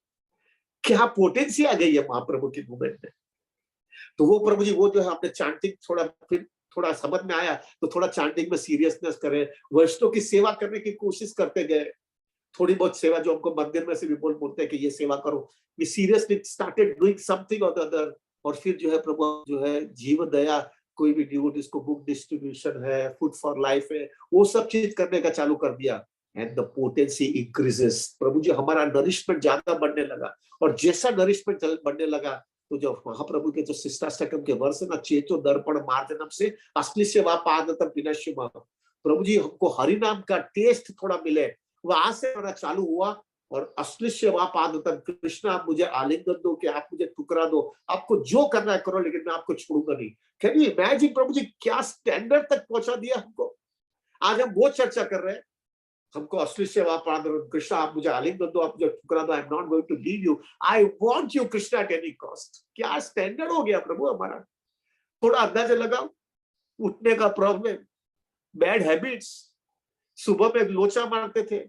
क्या पोटेंसी आ गई है महाप्रभु की मूवमेंट में। तो वो प्रभु जी, वो जो है आपने चैंटिंग थोड़ा, फिर थोड़ा समझ में आया तो थोड़ा चैंटिंग में सीरियसनेस करें, वैष्णव की सेवा करने की कोशिश करते गए। थोड़ी बहुत सेवा जो हमको मंदिर में से भी बोलते हैं कि ये सेवा करो, we seriously started doing something और द अदर। और फिर जो है प्रभु जो है जीव दया, कोई भी डिवोटीज को बुक डिस्ट्रीब्यूशन है, फूड फॉर लाइफ है, वो सब चीज करने का चालू कर दिया। And the potency increases. Prabhu ji हमारा नरिशमेंट ज्यादा बढ़ने लगा, और जैसा नरिशमेंट बढ़ने लगा, तो जो महाप्रभु के जो शिष्टाष्टकम के वर्ष है ना, चेतो दर्पण मार्जनम से असली से वा पादतम विनश्यम। प्रभु जी हमको हरि नाम का टेस्ट थोड़ा मिले, वहां से मेरा चालू हुआ। और असली से वा पादतम, कृष्ण आप मुझे आलिंगन दो, कि आप मुझे ठुकरा दो, आपको जो करना है करो, लेकिन मैं आपको छोड़ूंगा नहीं। कैन यू इमेजिन प्रभु जी क्या स्टैंडर्ड तक पहुंचा दिया हमको। आज हम वो चर्चा कर रहे हैं, हमको असली सेवा प्रार्थना, कृष्णा आप मुझे आलिंगन दो, आप मुझे ठुकरा दो, I am not going to leave you, I want you Krishna at any cost. क्या स्टैंडर्ड हो गया प्रभु हमारा। थोड़ा अंदाजा लगाओ, उठने का प्रॉब्लम, बैड हैबिट्स, सुबह में लोचा मारते थे,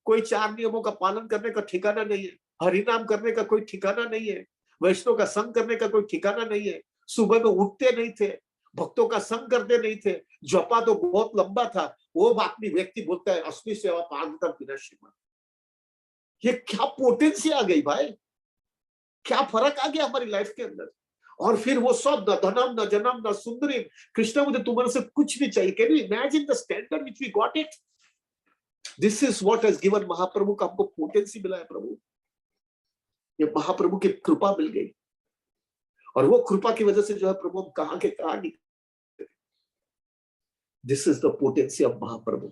कोई 4 नियमों का पालन करने का ठिकाना नहीं है, हरिनाम करने का कोई ठिकाना नहीं है, वैष्णव का संग करने का कोई ठिकाना नहीं है, सुबह में उठते नहीं थे, भक्तों का संग करते नहीं थे, जपा तो बहुत लंबा था। वो आदमी व्यक्ति बोलता है असली सेवा पादतम विनश्यम। ये क्या पोटेंसी आ गई भाई, क्या फर्क आ गया हमारी लाइफ के अंदर। और फिर वो सब, न धनम न जनम न सुंदरी, कृष्ण मुझे तुम्हारे से कुछ नहीं चाहिए। Can you imagine the standard which we got it. This is what has given Mahaprabhu का हमको पोटेंसी मिला है प्रभु। ये महाप्रभु की कृपा मिल गई, और वो कृपा की वजह से जो है प्रभु हम कहां के कहां निकले। This is the potency of Mahaprabhu.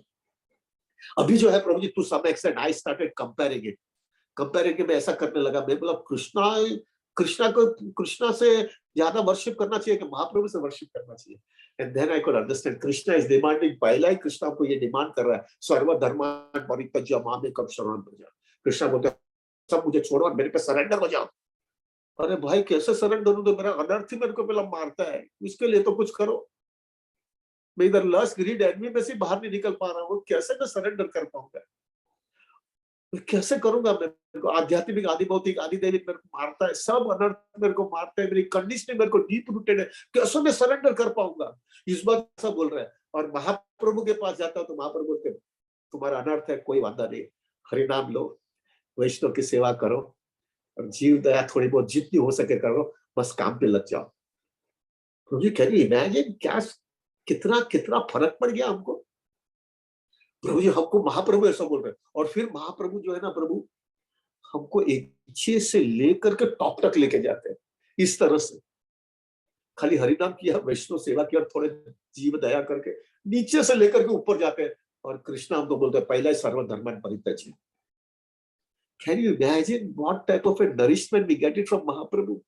अभी जो है प्रभु ji to some extent I started comparing it. Comparing में ऐसा करने लगा, मैं बोला कृष्णा, कृष्णा को, कृष्णा से ज्यादा वर्शिप करना चाहिए कि महाप्रभु से वर्शिप करना चाहिए। And then I could understand Krishna is demanding, पहला ही कृष्णा को ये डिमांड कर रहा है, सर्वधर्मान् परित्यज्य मामेकं शरणं व्रज। कृष्णा बोलते हैं सब मुझे छोड़ो और मेरे पे सरेंडर हो जाओ। अरे भाई कैसे सरेंडर हूं, तो मेरा अनर्थ ही मेरे को पहला मारता है, इसके लिए तो कुछ करो। मैं इधर लस्ट ग्रीड एनमी में से बाहर नहीं निकल पा रहा हूँ, कैसे मैं सरेंडर कर पाऊंगा, कैसे करूंगा मैं। मेरे को आध्यात्मिक आदि भौतिक आदि दैविक मेरे को मारता है, सब अनर्थ मेरे को मारते हैं, मेरी कंडीशन मेरे को डीप रूटेड है, कैसे मैं सरेंडर कर पाऊंगा। इस बात सब बोल रहा है। और महाप्रभु के पास जाता हूँ तो महाप्रभु बोलते तुम्हारा अनर्थ है, कोई वादा नहीं, हरिनाम लो, वैष्णव की सेवा करो और जीव दया थोड़ी बहुत जितनी हो सके करो, बस काम पे लग जाओ। प्रभु जी कैन यू इमेजिन क्या कितना कितना फर्क पड़ गया हमको। प्रभु जी हमको महाप्रभु ऐसा बोल रहे हैं और फिर महाप्रभु जो है ना प्रभु हमको एक नीचे से लेकर के टॉप तक लेके जाते हैं इस तरह से। खाली हरिनाम किया, वैष्णव सेवा किया और थोड़े जीव दया करके नीचे से लेकर के ऊपर जाते हैं और कृष्ण हमको बोलते हैं पहला सर्वधर्मान परित्यज्य। Can you imagine what type of a nourishment we get it from Mahaprabhu.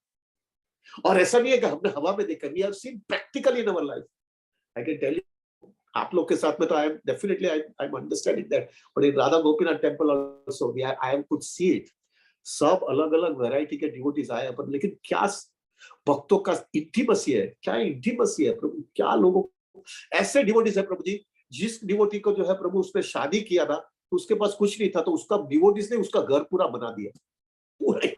और ऐसा नहीं है कि हमने हवा में देखा, we have seen practically in our life. I can tell you आप लोग के साथ में तो I am definitely I am understanding that, but in Radha Gopinath temple also we I am could see it. सब अलग अलग वैरायटी के डिवोटीज आए अपन, लेकिन क्या भक्तों का इंटीमेसी है, क्या इंटीमेसी है प्रभु, क्या लोगों ऐसे डिवोटीज है प्रभु जी, जिस डिवोटी को जो है प्रभु उसने शादी किया था तो उसके पास कुछ नहीं था, तो उसका डिवोटीज ने उसका घर पूरा बना दिया, पूरे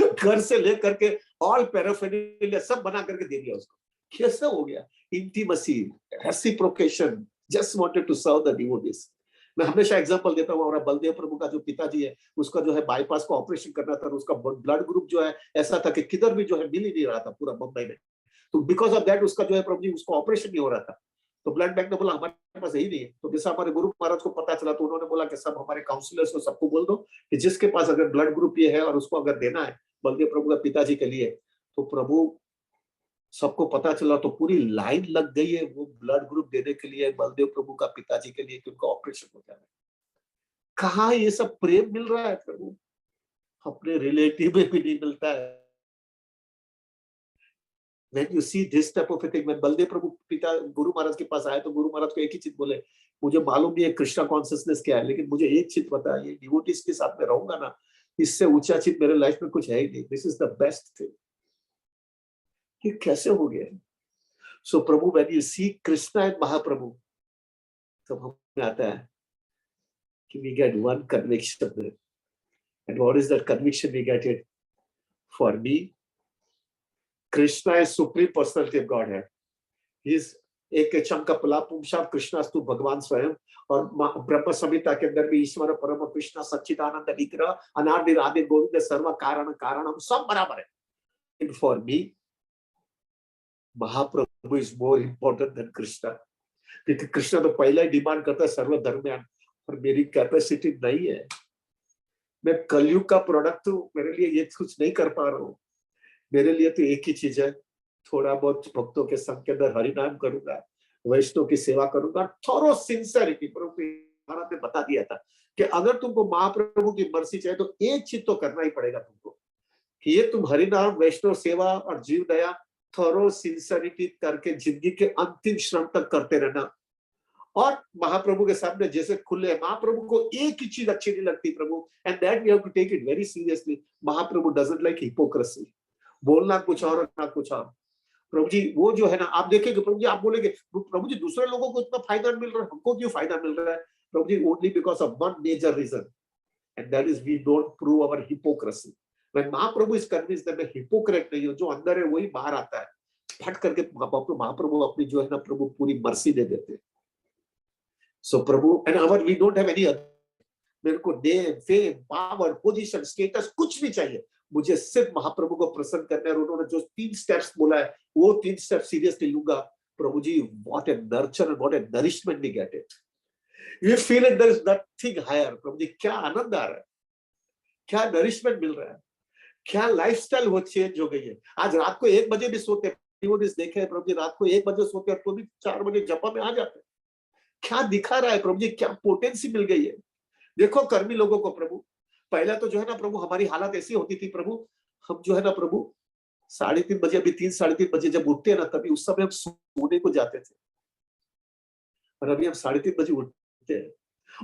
घर से लेकर के ऑल पैराफर्नालिया सब बना करके दे दिया उसको। कैसे हो गया? Intimacy, reciprocation, just wanted to serve the devotees. मैं हमेशा एग्जांपल देता हूँ, हमारा बलदेव प्रभु का जो पिताजी है उसका जो है बाईपास का ऑपरेशन करना था, उसका ब्लड ग्रुप जो है ऐसा था कि किधर भी जो है मिल ही नहीं रहा था पूरा मुंबई में। तो बिकॉज ऑफ दैट उसका जो है प्रभु जी उसका ऑपरेशन नहीं हो रहा था। तो ब्लड बैंक ने बोला हमारे पास यही नहीं है। तो जैसा हमारे गुरु महाराज को पता चला तो उन्होंने बोला कि सब हमारे काउंसलर्स को सबको बोल दो कि जिसके पास अगर ब्लड ग्रुप ये है और उसको अगर देना है बलदेव प्रभु का पिताजी के लिए, तो प्रभु सबको पता चला तो पूरी लाइन लग गई है वो ब्लड ग्रुप देने के लिए बलदेव प्रभु का पिताजी के लिए कि उनका ऑपरेशन हो जाए। कहाँ ये सब प्रेम मिल रहा है प्रभु? अपने रिलेटिव में भी नहीं मिलता है। When you see this type of a thing, when Baldev प्रभु पिता गुरु महाराज के पास आए तो गुरु महाराज को एक ही चीज बोले, मुझे मालूम नहीं है कृष्णा कॉन्शियसनेस क्या है, लेकिन मुझे एक चीज पता है, ये डिवोटीज के साथ में रहूंगा ना, इससे ऊंचा चीज मेरे लाइफ में कुछ है ही नहीं। This is the best thing. ये कैसे हो गया? So Prabhu when you see Krishna and Mahaprabhu, तब हमें आता है कि we get one conviction there. And what is that conviction we get it? For me, Krishna is supreme personality of Godhead. He is एक चंका पला पुंसा कृष्णास्तु भगवान स्वयं, और ब्रह्म संहिता के अंदर भी ईश्वर परम कृष्ण सच्चिदानंद विग्रह अनादि आदि गोविंद सर्व कारण कारणम सब बराबर है। For me Mahaprabhu is more important then Krishna, क्योंकि कृष्ण तो पहला ही डिमांड करता है सर्वधर्मयान, और मेरी कैपेसिटी नहीं है। मैं कलयुग का प्रोडक्ट हूँ, मेरे लिए ये कुछ नहीं कर पा रहा हूँ। मेरे लिए तो एक ही चीज है, थोड़ा बहुत भक्तों के संग के अंदर हरिनाम करूंगा, वैष्णव की सेवा करूंगा, थोड़ा सिंसियरिटी। प्रभु महाराज ने बता दिया था कि अगर तुमको महाप्रभु की मर्जी चाहिए तो एक चीज तो करना ही पड़ेगा तुमको, कि ये तुम हरिनाम वैष्णव सेवा और जीव दया थोरो सिंसियरिटी करके जिंदगी के अंतिम क्षण तक करते रहना। और महाप्रभु के सामने जैसे खुले, महाप्रभु को एक ही चीज अच्छी नहीं लगती Prabhu, and that we have to take it very seriously. Mahaprabhu doesn't like hypocrisy, बोलना कुछ और ना कुछ और। प्रभु जी वो जो है ना, आप देखेंगे प्रभु जी, आप बोलेंगे प्रभु जी दूसरे लोगों को इतना फायदा मिल रहा है, हमको क्यों फायदा मिल रहा है? प्रभु ji only because of one major reason, and that is we don't prove our hypocrisy. When Mahaprabhu is convinced that मैं हिपोक्रेट नहीं हूं, जो अंदर है वही बाहर आता है, फट करके महाप्रभु अपनी जो है ना प्रभु पूरी मर्सी दे देते हैं। So Prabhu and our we don't have any other, मेरे को name fame power position status कुछ नहीं चाहिए, मुझे सिर्फ महाप्रभु को प्रसन्न करना है। और उन्होंने जो 3 स्टेप्स बोला है वो 3 स्टेप सीरियसली लूंगा। Prabhu ji what a nurture and what a nourishment we get it, you feel it, there is nothing higher. Prabhu जी क्या आनंद आ रहा है, क्या नरिशमेंट मिल रहा है, क्या लाइफस्टाइल वो चेंज हो गई है। आज रात को 1 बजे भी सोते हैं, डिवोटीज देखे प्रभु जी रात को 1 बजे सोते हैं तो भी 4 बजे जपा में आ जाते हैं। क्या दिखा रहा है प्रभु जी, क्या पोटेंसी मिल गई है। देखो कर्मी लोगों को प्रभु, पहले तो जो है ना प्रभु हमारी हालत ऐसी होती थी प्रभु, हम जो है ना प्रभु 3:30 बजे, अभी 3 साढ़े 3 बजे जब उठते हैं ना, तभी उस समय हम सोने को जाते थे, और अभी हम 3:30 बजे उठते हैं।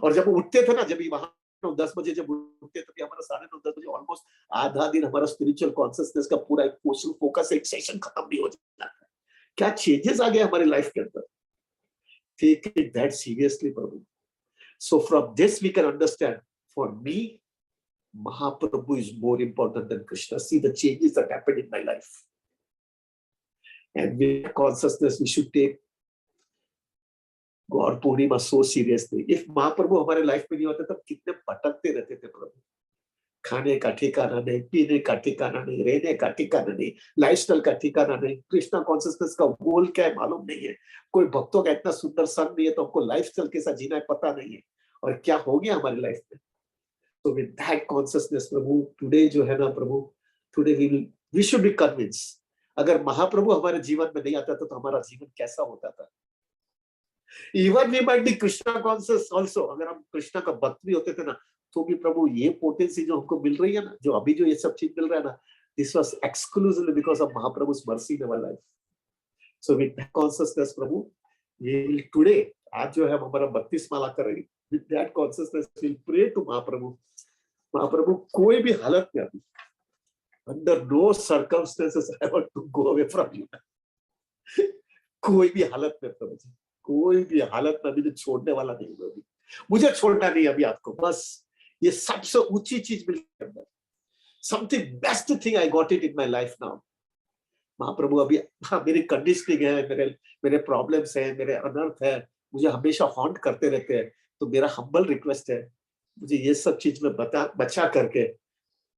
और जब उठते थे ना, जब वहां 10 बजे जब उठते तभी हमारा 9:30 10 बजे ऑलमोस्ट आधा दिन हमारा स्पिरिचुअल कॉन्शियसनेस का पूरा एक फोकस, एक सेशन खत्म भी हो जाता है। क्या चेंजेस आ गए हमारी लाइफ के अंदर। टेक इट दैट सीरियसली प्रभु। So from this we can understand, for me, Mahaprabhu is more important than Krishna. See the changes that happened in my life. And with consciousness, we should take Gaura Purnima so seriously, if Mahaprabhu हमारे life में नहीं होते तब कितने भटकते रहते थे प्रभु। खाने का ठिकाना नहीं, पीने का ठिकाना नहीं, रहने का ठिकाना नहीं, लाइफस्टाइल का ठिकाना नहीं, कृष्णा कॉन्शियसनेस का गोल क्या है मालूम नहीं है। कोई भक्तों का इतना सुंदर सन नहीं है तो हमको लाइफस्टाइल कैसा जीना है पता नहीं है, और क्या हो गया हमारी लाइफ में। तो with that consciousness Prabhu today जो है ना Prabhu, today we should be convince, अगर महाप्रभु हमारे जीवन में नहीं आता तो हमारा जीवन कैसा होता था। Even we might be Krishna conscious also, अगर हम कृष्णा का भक्त भी होते थे ना, तो भी प्रभु ये पोटेंसी जो हमको मिल रही है ना, जो अभी जो ये सब चीज मिल रहा है ना, this was exclusively because of Mahaprabhu's mercy in our life. So with that consciousness Prabhu, we will today, आज जो है हम हमारा 32 माला करेंगे, with that consciousness we'll pray to महाप्रभु। महाप्रभु कोई भी हालत में अभी, under no circumstances I want to go away from you। कोई भी हालत में प्रभु जी, कोई भी हालत में अभी तो छोड़ने वाला नहीं हूँ अभी, मुझे छोड़ना नहीं अभी आपको, बस ये सबसे ऊंची चीज मिल गई, something best thing I got it in my life now. Mahaprabhu अभी, हाँ मेरी कंडीशनिंग है, मेरे प्रॉब्लम्स है, मेरे अनर्थ है, मुझे हमेशा हॉन्ट करते रहते हैं, तो मेरा हम्बल रिक्वेस्ट है, मुझे ये सब चीज में बचा करके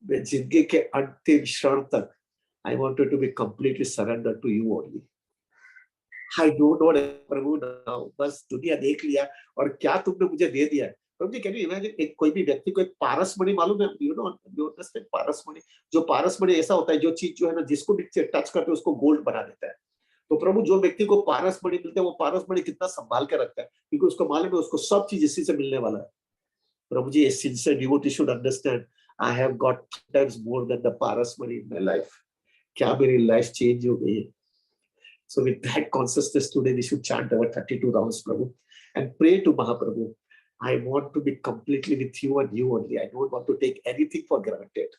मैं जिंदगी के अंतिम क्षण तक I wanted to be completely surrender to you only. I don't know प्रभु नाउ, बस दुनिया देख लिया और क्या तुमने मुझे दे दिया है। प्रभु जी कैन यू इमेजिन, एक कोई भी व्यक्ति को एक पारस मणि मालूम है, यू अंडरस्टैंड पारस मणि, जो पारस मणि ऐसा होता है जो चीज जो है ना जिसको भी टच करते हैं उसको गोल्ड बना देता है। तो प्रभु जो व्यक्ति को पारस मणि मिलते हैं वो पारस मणि कितना संभाल के रखता है, क्योंकि उसको मालूम है उसको सब चीज इसी से मिलने वाला है। प्रभु ji, sincere devotee should understand, I have got times more than the paras mani in my life. क्या मेरी लाइफ चेंज हो गई है। So with that consciousness today we should chant our 32 rounds Prabhu and pray to Mahaprabhu, I want to be completely with you and you only, I don't want to take anything for granted,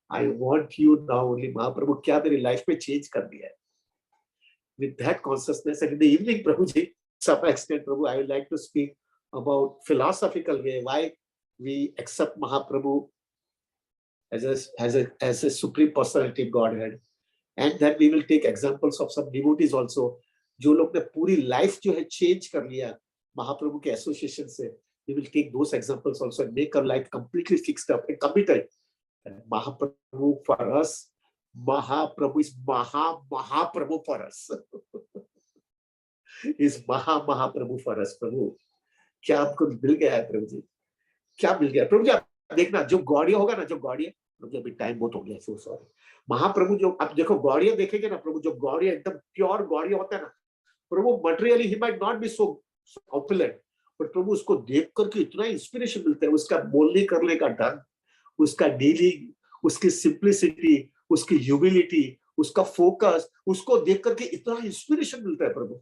I want you now only। Mahaprabhu क्या मेरी life में change कर दिया है। With that consciousness, and in the evening Prabhu ji, some extent Prabhu, I would like to speak about philosophical way why we accept Mahaprabhu as a supreme personality of Godhead, and then we will take examples of some devotees also, जो लोग ने पूरी life जो है change कर लिया महाप्रभु के association से। we will take those examples also and make our life completely fixed up and committed, and Mahaprabhu for us, Mahaprabhu is Mahaprabhu for us is Mahaprabhu for us। प्रभु क्या आपको मिल गया है प्रभु जी, क्या मिल गया प्रभु जी। आप देखना जो गौड़िया होगा ना, जो गौड़िया, प्रभु अभी टाइम बहुत हो गया, सो सॉरी। महाप्रभु जो आप देखो गौड़िया देखेंगे ना प्रभु, जो गौड़िया एकदम प्योर गौड़िया होता है ना Prabhu, materially he might not be so opulent, but Prabhu उसको देख करके इतना इंस्पिरेशन मिलता है, उसका बोलने करने का ढंग, उसका डीलिंग, उसकी सिंप्लिसिटी, उसकी ह्यूमिलिटी, उसका फोकस, उसको देख करके इतना इंस्पिरेशन मिलता है प्रभु,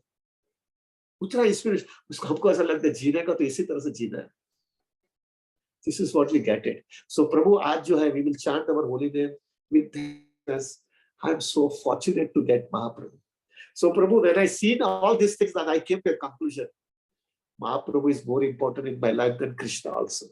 उतना इंस्पिरेशन, उसको हमको ऐसा लगता है जीने का तो इसी तरह से जीना है। This is what we get it. So प्रभु आज जो है we will chant our holy name with this। I'm so fortunate to get Mahaprabhu. So Prabhu, when I seen all these things, then I came to a conclusion, Mahaprabhu is more important in my life than Krishna also।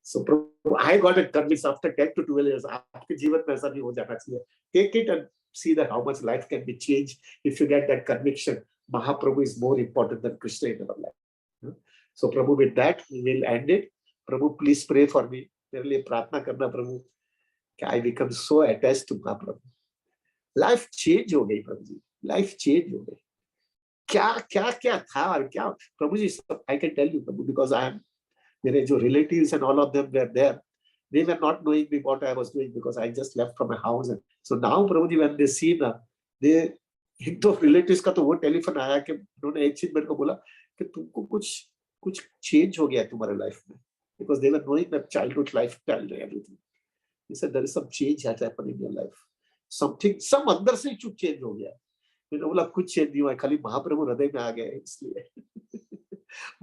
So Prabhu, I got it convinced after 10 to 12 years, आपके जीवन में ऐसा नहीं हो जाना चाहिए। Take it and see that how much life can be changed if you get that conviction, Mahaprabhu is more important than Krishna in our life। So Prabhu, with that we will end it। प्रभु please pray for me, मेरे लिए प्रार्थना करना प्रभु कि I become so attached to Mahaprabhu. Life change हो गई प्रभु जी, life change हो गई। क्या क्या क्या था और क्या प्रभु जी, I can tell you Prabhu, because I am, मेरे जो relatives and all of them were there, they were not knowing me what I was doing because I just left from my house। and so now प्रभु जी when they see ना, they, एक दो relatives का तो वो telephone आया कि उन्होंने एक चीज मेरे को बोला कि तुमको कुछ चेंज हो गया तुम्हारे लाइफ में, because they were knowing that childhood lifestyle and everything। He said there is some change has happened in your life, some अंदर से कुछ चेंज हो गया। मैंने बोला कुछ चेंज नहीं हुआ, खाली महाप्रभु हृदय में आ गए इसलिए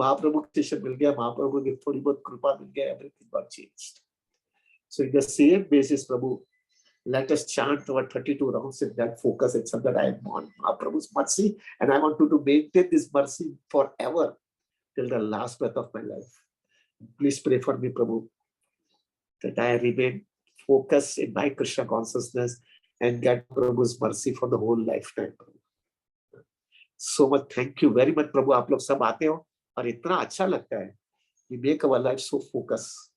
महाप्रभु स्टेशन मिल गया, महाप्रभु की थोड़ी बहुत कृपा मिल गया, everything got changed। So in the same basis Prabhu, let us chant our 32 rounds in that focus and so that I want Mahaprabhu's mercy and I want to maintain this mercy forever till the last breath of my life। Please pray for me Prabhu, that I remain focused in my Krishna consciousness and get Prabhu's mercy for the whole lifetime। So much, thank you very much Prabhu. आप लोग सब आते हो और इतना अच्छा लगता है। You make our life so focus.